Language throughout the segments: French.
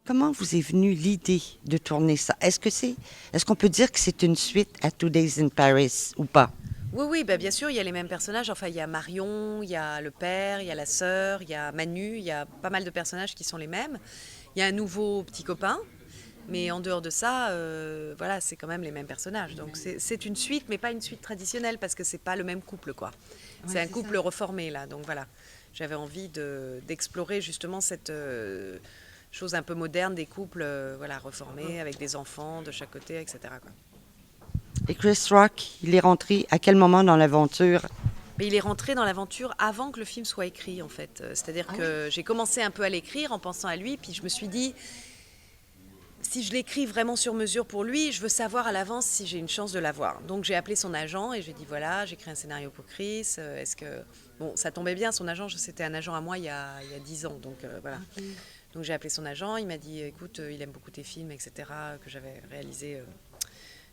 Comment vous est venue l'idée de tourner ça? Est-ce qu'on peut dire que c'est une suite à Two Days in Paris ou pas? Oui, oui, bah bien sûr, il y a les mêmes personnages. Enfin, il y a Marion, il y a le père, il y a la sœur, il y a Manu, il y a pas mal de personnages qui sont les mêmes. Il y a un nouveau petit copain, mais en dehors de ça, voilà, c'est quand même les mêmes personnages. Donc c'est une suite, mais pas une suite traditionnelle parce que c'est pas le même couple, quoi. Oui, C'est un c'est ça. couple reformé là. Donc voilà, j'avais envie d'explorer justement cette chose un peu moderne des couples, voilà, reformés avec des enfants de chaque côté, etc., quoi. Et Chris Rock, il est rentré à quel moment dans l'aventure? Mais il est rentré dans l'aventure avant que le film soit écrit, en fait. C'est-à-dire Ah oui? que j'ai commencé un peu à l'écrire en pensant à lui, puis je me suis dit, si je l'écris vraiment sur mesure pour lui, je veux savoir à l'avance si j'ai une chance de l'avoir. Donc j'ai appelé son agent et j'ai dit, voilà, j'écris un scénario pour Chris. Est-ce que... Bon, ça tombait bien, son agent, c'était un agent à moi il y a 10 ans, donc voilà. Ok. Donc j'ai appelé son agent, il m'a dit, écoute, il aime beaucoup tes films, etc., que j'avais réalisé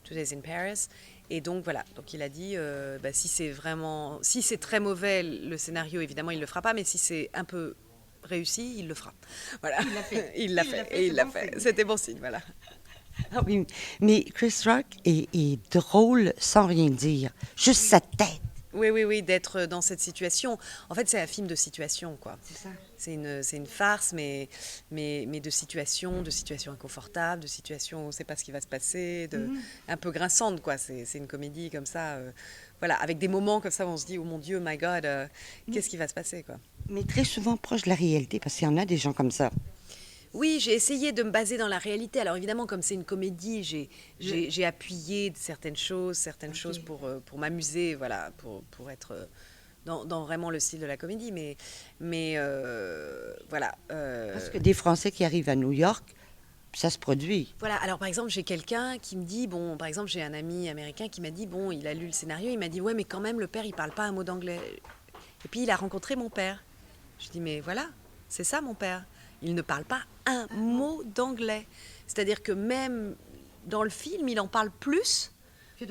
Two Days in Paris. Et donc voilà, donc il a dit, bah, si c'est très mauvais le scénario, évidemment il le fera pas, mais si c'est un peu réussi, il le fera. Voilà, Il l'a fait. il l'a Il l'a fait fait, et c'est il l'a bon fait. signe. C'était bon signe, voilà. Ah oui, mais Chris Rock est drôle sans rien dire. Juste sa tête. Oui, oui, oui, d'être dans cette situation. En fait, c'est un film de situation, quoi. C'est ça. C'est une farce, mais de situation inconfortable, de situation où on ne sait pas ce qui va se passer, un peu grinçante, quoi. C'est une comédie comme ça, voilà, avec des moments comme ça où on se dit, oh mon Dieu, my God, Mais, qu'est-ce qui va se passer, quoi. mais très souvent proche de la réalité, parce qu'il y en a des gens comme ça. Oui, j'ai essayé de me baser dans la réalité. Alors évidemment, comme c'est une comédie, j'ai appuyé certaines choses Ok. pour m'amuser, voilà, pour être dans vraiment le style de la comédie. Mais voilà. Parce que des Français qui arrivent à New York, ça se produit. Voilà, alors par exemple, j'ai quelqu'un qui me dit, bon, par exemple, j'ai un ami américain qui m'a dit, bon, il a lu le scénario, il m'a dit, ouais, mais quand même, le père, il parle pas un mot d'anglais. Et puis, il a rencontré mon père. Je dis, mais voilà, c'est ça, mon père. Il ne parle pas un mot d'anglais. C'est-à-dire que même dans le film, il en parle plus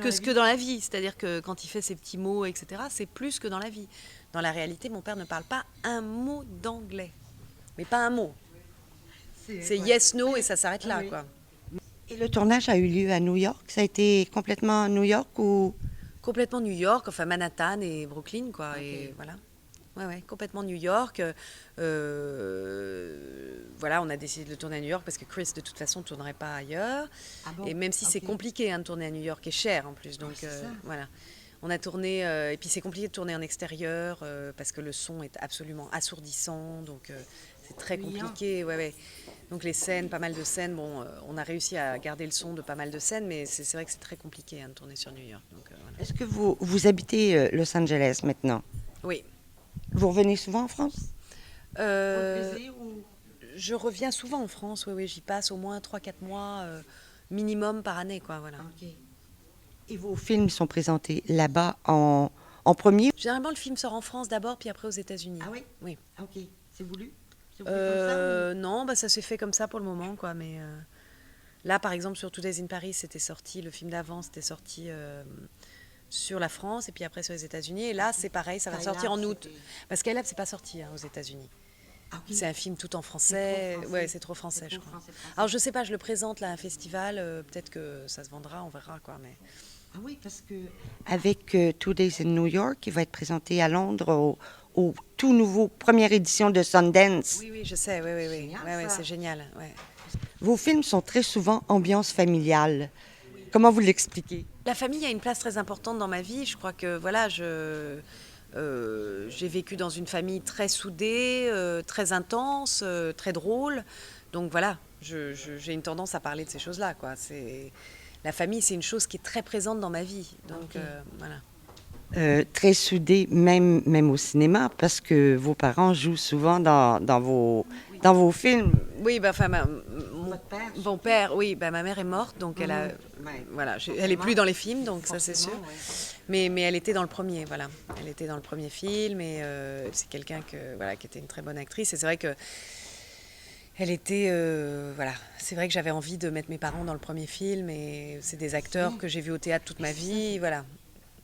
que ce que dans la vie. C'est-à-dire que quand il fait ses petits mots, etc., c'est plus que dans la vie. Dans la réalité, mon père ne parle pas un mot d'anglais. Mais pas un mot. C'est Ouais. yes, no, et ça s'arrête Ah là, oui. quoi. Et le tournage a eu lieu à New York. Ça a été complètement à New York ou... Complètement New York, enfin Manhattan et Brooklyn, quoi. Ok. Et voilà. Ouais, ouais, complètement New York. Voilà, on a décidé de le tourner à New York parce que Chris, de toute façon, ne tournerait pas ailleurs. Ah Et bon? même si c'est Ok. compliqué hein, de tourner à New York et cher en plus. Ouais, Donc c'est ça. voilà. On a tourné, et puis c'est compliqué de tourner en extérieur parce que le son est absolument assourdissant. Donc c'est très Bruyant. compliqué. Ouais, ouais. Donc les scènes, pas mal de scènes. Bon, on a réussi à garder le son de pas mal de scènes, mais c'est vrai que c'est très compliqué hein, de tourner sur New York. Donc voilà. Est-ce que vous habitez Los Angeles maintenant? Oui. Vous revenez souvent en France? Pour le Euh, plaisir ou... je reviens souvent en France, oui, oui, j'y passe au moins 3 4 mois minimum par année, quoi, voilà. Ok. Et vos films sont présentés là-bas en premier? Généralement, le film sort en France d'abord, puis après aux États-Unis. Ah oui? Oui. Ok. C'est voulu? C'est voulu comme ça ou... Non, bah, ça s'est fait comme ça pour le moment, quoi, mais là, par exemple, sur Two Days in Paris, c'était sorti, le film d'avant, c'était sorti sur la France, et puis après sur les États-Unis, et là, c'est pareil, ça va Skylab, sortir en août. c'était... Parce qu'Elab, c'est pas sorti hein, aux États-Unis. Ah ok. C'est un film tout en C'est trop français. français. Ouais, c'est trop C'est français, je trop crois. français, français. Alors, je sais pas, je le présente là à un festival. Peut-être que ça se vendra, on verra, quoi. Mais Ah oui, parce que... Avec Two Days in New York, il va être présenté à Londres au tout nouveau première édition de Sundance. oui, oui, je sais. Oui, oui, oui. Génial, Ouais, ouais, ça. c'est génial. Ouais. Vos films sont très souvent ambiance familiale. Comment vous l'expliquez? La famille a une place très importante dans ma vie. Je crois que voilà, j'ai vécu dans une famille très soudée, très intense, très drôle. Donc voilà, j'ai une tendance à parler de ces choses-là, quoi. La famille, c'est une chose qui est très présente dans ma vie. Donc Ok. voilà. Très soudés, même au cinéma, parce que vos parents jouent souvent dans vos films. Oui, bah, enfin, Votre père, mon père, oui, bah, ma mère est morte, donc elle a, Ouais, voilà, elle est forcément. plus dans les films, donc ça c'est sûr. Forcément, ouais. Mais elle était dans le premier, voilà. Elle était dans le premier film et c'est quelqu'un voilà, qui était une très bonne actrice. Et c'est vrai que elle était, voilà, c'est vrai que j'avais envie de mettre mes parents dans le premier film et c'est des acteurs que j'ai vus au théâtre toute ma vie, voilà,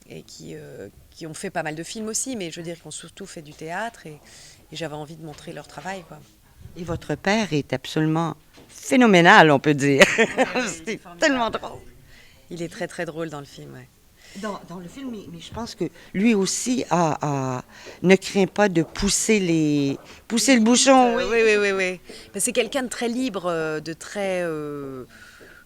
et qui ont fait pas mal de films aussi, mais je veux dire, qui ont surtout fait du théâtre et j'avais envie de montrer leur travail, quoi. Et votre père est absolument phénoménal, on peut dire. il est C'est tellement drôle. Il est très très drôle dans le film, ouais. Dans le film, mais je pense que lui aussi ne craint pas de pousser le bouchon. Oui. Oui, oui, oui, oui. Ben, c'est quelqu'un de très libre, de très...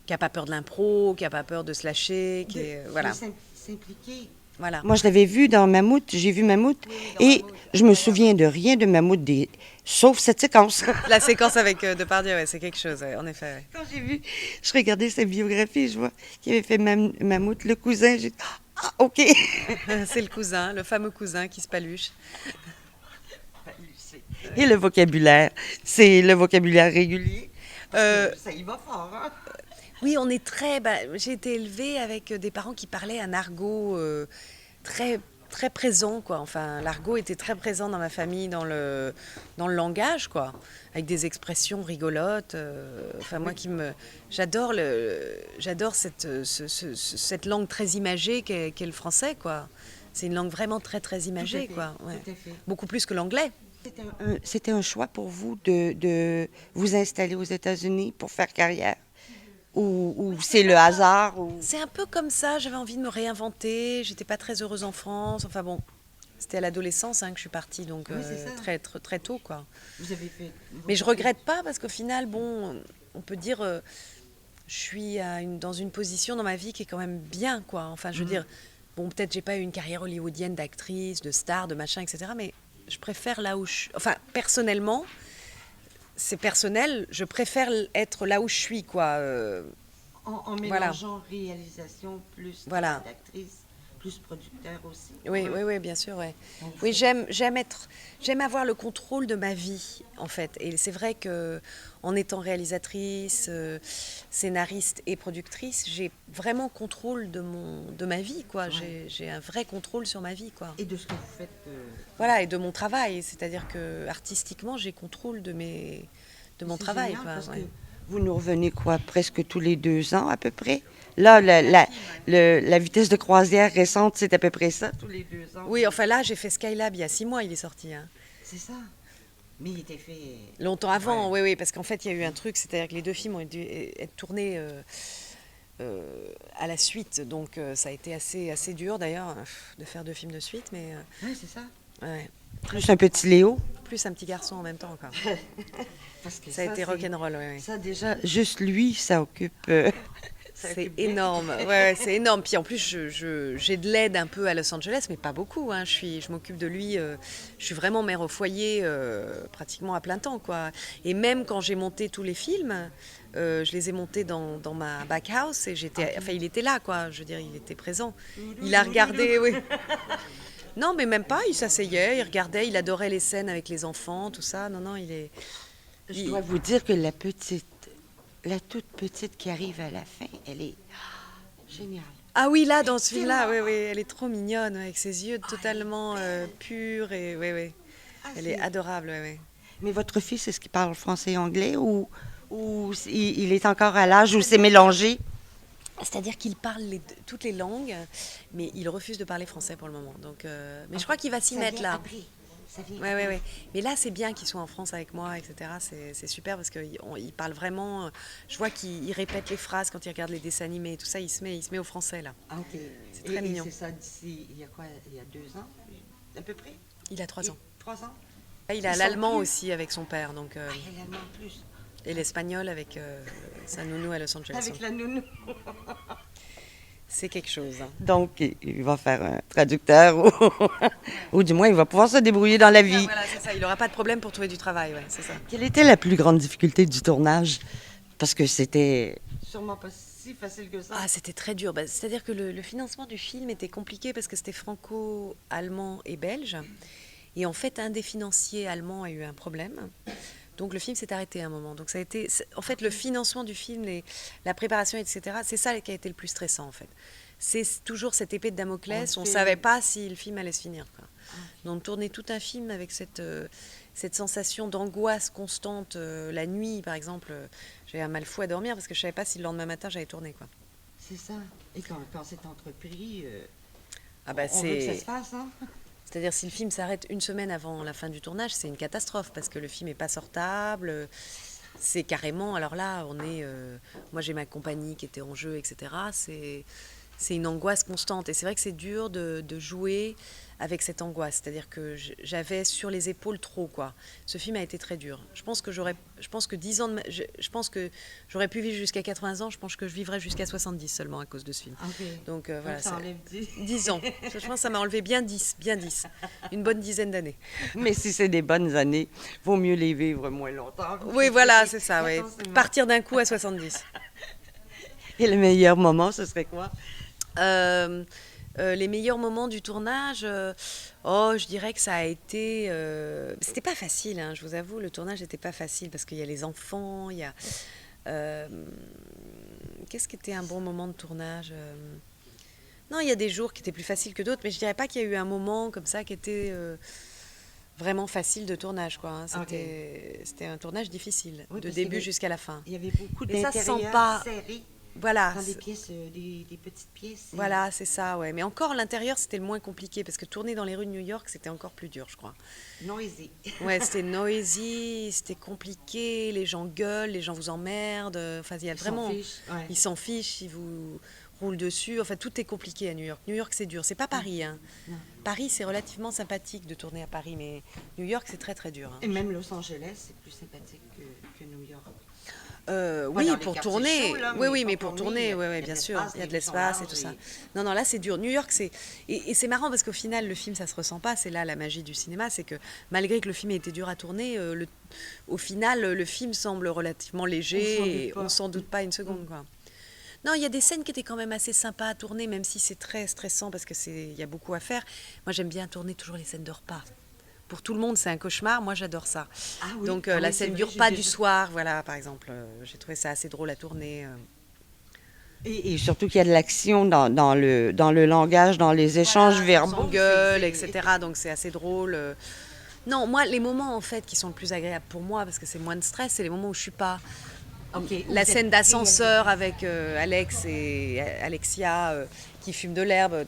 qui n'a pas peur de l'impro, qui n'a pas peur de se lâcher, qui est... Voilà. S'impliquer. Voilà. Moi, je l'avais vu dans Mammouth, j'ai vu Mammouth, et je me souviens de rien de Mammouth, sauf cette séquence. La séquence avec Depardieu, ouais, c'est quelque chose, ouais, en effet. Ouais. Quand je regardais sa biographie, je vois qu'il avait fait Mammouth, le cousin, j'ai dit, ah, OK. C'est le cousin, le fameux cousin qui se paluche. Et le vocabulaire, c'est le vocabulaire régulier. Ça y va fort, hein? Oui, on est très... j'ai été élevée avec des parents qui parlaient un argot très, très présent, quoi. Enfin, l'argot était très présent dans ma famille, dans le langage, quoi. Avec des expressions rigolotes. Enfin, moi j'adore cette langue très imagée qu'est le français, quoi. C'est une langue vraiment très, très imagée, quoi. Ouais. Tout à fait. Beaucoup plus que l'anglais. C'était un choix pour vous de vous installer aux États-Unis pour faire carrière? Ou c'est le hasard? C'est un peu comme ça, j'avais envie de me réinventer, j'étais pas très heureuse en France, enfin bon, c'était à l'adolescence que je suis partie, donc Oui, très, très, très tôt, quoi. Vous avez fait... Mais je regrette pas parce qu'au final, bon, on peut dire, je suis dans une position dans ma vie qui est quand même bien, quoi. Enfin, je veux dire, bon, peut-être j'ai pas eu une carrière hollywoodienne d'actrice, de star, de machin, etc., mais je préfère là où je... Enfin, personnellement... C'est personnel, je préfère être là où je suis, quoi. En mélangeant réalisation plus d'actrice, plus producteur aussi. Oui, oui, oui, bien sûr, ouais. Oui, j'aime avoir le contrôle de ma vie, en fait. Et c'est vrai que en étant réalisatrice, scénariste et productrice, j'ai vraiment contrôle de ma vie, quoi. Ouais. J'ai un vrai contrôle sur ma vie, quoi. Et de ce que vous faites. Voilà, et de mon travail. C'est-à-dire que artistiquement, j'ai contrôle de mon travail, génial, quoi. Parce ouais. que vous nous revenez quoi, presque tous les 2 ans à peu près? Là, la vitesse de croisière récente, c'est à peu près ça, tous les 2 ans. Oui, enfin là, j'ai fait Skylab il y a 6 mois, il est sorti. Hein. C'est ça. Mais il était fait... Longtemps avant, oui, oui, parce qu'en fait, il y a eu un truc, c'est-à-dire que les 2 films ont dû être tournés à la suite, donc ça a été assez dur d'ailleurs de faire 2 films de suite, mais... Oui, c'est ça. Ouais. Plus un petit Léo. Plus un petit garçon en même temps, quoi. Parce que ça a été rock'n'roll, oui. Ça déjà, juste lui, ça occupe... c'est énorme, ouais, c'est énorme. Puis en plus, j'ai de l'aide un peu à Los Angeles, mais pas beaucoup. Hein. Je m'occupe de lui. Je suis vraiment mère au foyer, pratiquement à plein temps, quoi. Et même quand j'ai monté tous les films, je les ai montés dans ma back house et enfin, il était là, quoi. Je veux dire, il était présent. Il a regardé, oui. Non, mais même pas. Il s'asseyait, il regardait, il adorait les scènes avec les enfants, tout ça. Non, il est. Je dois vous dire que la toute petite qui arrive à la fin, elle est géniale. Ah oui, là, dans ce film-là, oui, oui, elle est trop mignonne, avec ses yeux totalement purs, et oui, oui. Elle est adorable, oui, oui. Mais votre fils, est-ce qu'il parle français et anglais ou il est encore à l'âge où c'est mélangé? C'est-à-dire qu'il parle toutes les langues, mais il refuse de parler français pour le moment. Donc, mais je crois qu'il va s'y mettre là. Ouais, ouais, ouais. Mais là, c'est bien qu'il soit en France avec moi, etc. C'est super parce qu'il parle vraiment. Je vois qu'il répète les phrases quand il regarde les dessins animés et tout ça. Il se met au français là. Ah, ok. C'est très mignon. Et c'est ça d'ici, il y a quoi? Il y a 2 ans, à peu près? Il a 3 ans. 3 ans? Il a l'allemand aussi avec son père. Donc, il y a l'allemand en plus. Et l'espagnol avec sa nounou à Los Angeles. Avec la nounou. C'est quelque chose. Hein. Donc, il va faire un traducteur ou du moins, il va pouvoir se débrouiller dans la vie. Voilà, c'est ça. Il n'aura pas de problème pour trouver du travail, ouais, c'est ça. Quelle était la plus grande difficulté du tournage? Parce que c'était sûrement pas si facile que ça. Ah, c'était très dur. C'est-à-dire que le financement du film était compliqué parce que c'était franco-allemand et belge. Et en fait, un des financiers allemands a eu un problème. Donc le film s'est arrêté à un moment. Donc ça a été, en fait, le financement du film, la préparation, etc. C'est ça qui a été le plus stressant, en fait. C'est toujours cette épée de Damoclès. On ne savait pas si le film allait se finir, quoi. Donc tourner tout un film avec cette sensation d'angoisse constante, la nuit, par exemple, j'avais un mal fou à dormir parce que je ne savais pas si le lendemain matin j'allais tourner, quoi. C'est ça. Et quand c'est entrepris, on veut que ça se fasse, hein? C'est-à-dire, si le film s'arrête une semaine avant la fin du tournage, c'est une catastrophe parce que le film n'est pas sortable. c'est carrément, alors là, moi j'ai ma compagnie qui était en jeu, etc. C'est une angoisse constante. Et c'est vrai que c'est dur de jouer avec cette angoisse. C'est-à-dire que j'avais sur les épaules trop, quoi. Ce film a été très dur. Je pense que j'aurais pu vivre jusqu'à 80 ans. Je pense que je vivrais jusqu'à 70 seulement à cause de ce film. Okay. Donc voilà, ça enlève 10 ans. Je pense que ça m'a enlevé bien 10. Une bonne dizaine d'années. Mais si c'est des bonnes années, vaut mieux les vivre moins longtemps. Oui, voilà, c'est ça. Ouais. Partir d'un coup à 70. Et le meilleur moment, ce serait quoi? Les meilleurs moments du tournage, je dirais que ça a été... c'était pas facile, hein, je vous avoue, le tournage n'était pas facile parce qu'il y a les enfants, il y a... qu'est-ce qui était un bon moment de tournage? Non, il y a des jours qui étaient plus faciles que d'autres, mais je dirais pas qu'il y a eu un moment comme ça qui était vraiment facile de tournage, quoi. Hein. C'était un tournage difficile, oui, de début jusqu'à la fin. Il y avait beaucoup d'intérieurs serrés. Voilà. Dans des pièces, des petites pièces. Voilà, c'est ça, ouais. Mais encore, l'intérieur, c'était le moins compliqué, parce que tourner dans les rues de New York, c'était encore plus dur, je crois. Noisy. Ouais, c'était noisy, c'était compliqué, les gens gueulent, les gens vous emmerdent. Enfin, il y a vraiment... Ils s'en fichent, ils vous roulent dessus. Enfin, tout est compliqué à New York. New York, c'est dur. C'est pas Paris, hein. Non. Paris, c'est relativement sympathique de tourner à Paris, mais New York, c'est très, très dur. Hein. Et même Los Angeles, c'est plus sympathique que New York. Oui, pour tourner. Oui, mais pour tourner, bien sûr. Il y a de l'espace et tout ça. Non, là, c'est dur. New York, c'est... Et c'est marrant parce qu'au final, le film, ça se ressent pas. C'est là la magie du cinéma. C'est que malgré que le film ait été dur à tourner, au final, le film semble relativement léger et on s'en doute pas une seconde, quoi. Non, il y a des scènes qui étaient quand même assez sympas à tourner, même si c'est très stressant parce qu'il y a beaucoup à faire. Moi, j'aime bien tourner toujours les scènes de repas. Pour tout le monde, c'est un cauchemar. Moi, j'adore ça. Ah, oui. Donc, la scène du repas du soir, voilà, par exemple, j'ai trouvé ça assez drôle à tourner. Et surtout qu'il y a de l'action dans le langage, dans les échanges verbaux. On gueule, etc. Donc, c'est assez drôle. Non, moi, les moments, en fait, qui sont le plus agréables pour moi, parce que c'est moins de stress, c'est les moments où je suis pas... Okay. La scène d'ascenseur avec Alex et Alexia qui fument de l'herbe,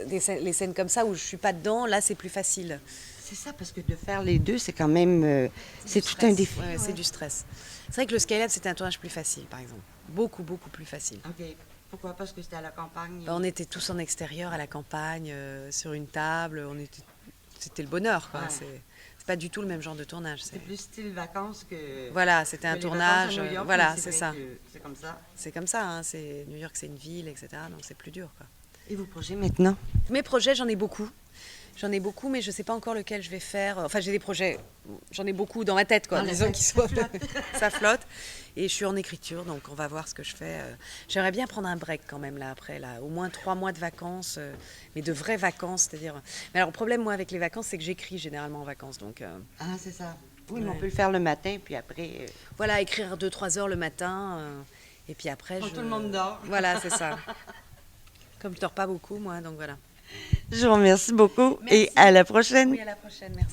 les scènes comme ça où je suis pas dedans, là, c'est plus facile. C'est ça, parce que de faire les deux, c'est quand même... c'est tout un défi. Ouais, c'est du stress. C'est vrai que le Skylab, c'était un tournage plus facile, par exemple. Beaucoup plus facile. OK. Pourquoi? Parce que c'était à la campagne? On était tous en extérieur, à la campagne, sur une table. C'était le bonheur, quoi. Ouais. C'est pas du tout le même genre de tournage. C'est plus style vacances que... Voilà, c'était un tournage. York, voilà, c'est ça. C'est comme ça. C'est comme ça. Hein. New York, c'est une ville, etc. Donc c'est plus dur, quoi. Et vos projets maintenant? Mes projets, j'en ai beaucoup. Mais je ne sais pas encore lequel je vais faire. Enfin, j'ai des projets, j'en ai beaucoup dans ma tête, quoi. Disons qu'ils soient... ça flotte. Et je suis en écriture, donc on va voir ce que je fais. J'aimerais bien prendre un break quand même, là, après. Là. Au moins 3 mois de vacances, mais de vraies vacances, c'est-à-dire... Mais alors, le problème, moi, avec les vacances, c'est que j'écris généralement en vacances, donc... Ah, c'est ça. Oui, mais on peut le faire le matin, puis après... Voilà, écrire 2-3 heures le matin, et puis après, tout le monde dort. Voilà, c'est ça. Comme je dors pas beaucoup, moi, donc voilà. Je vous remercie beaucoup. Merci. Et à la prochaine. Oui, à la prochaine, merci.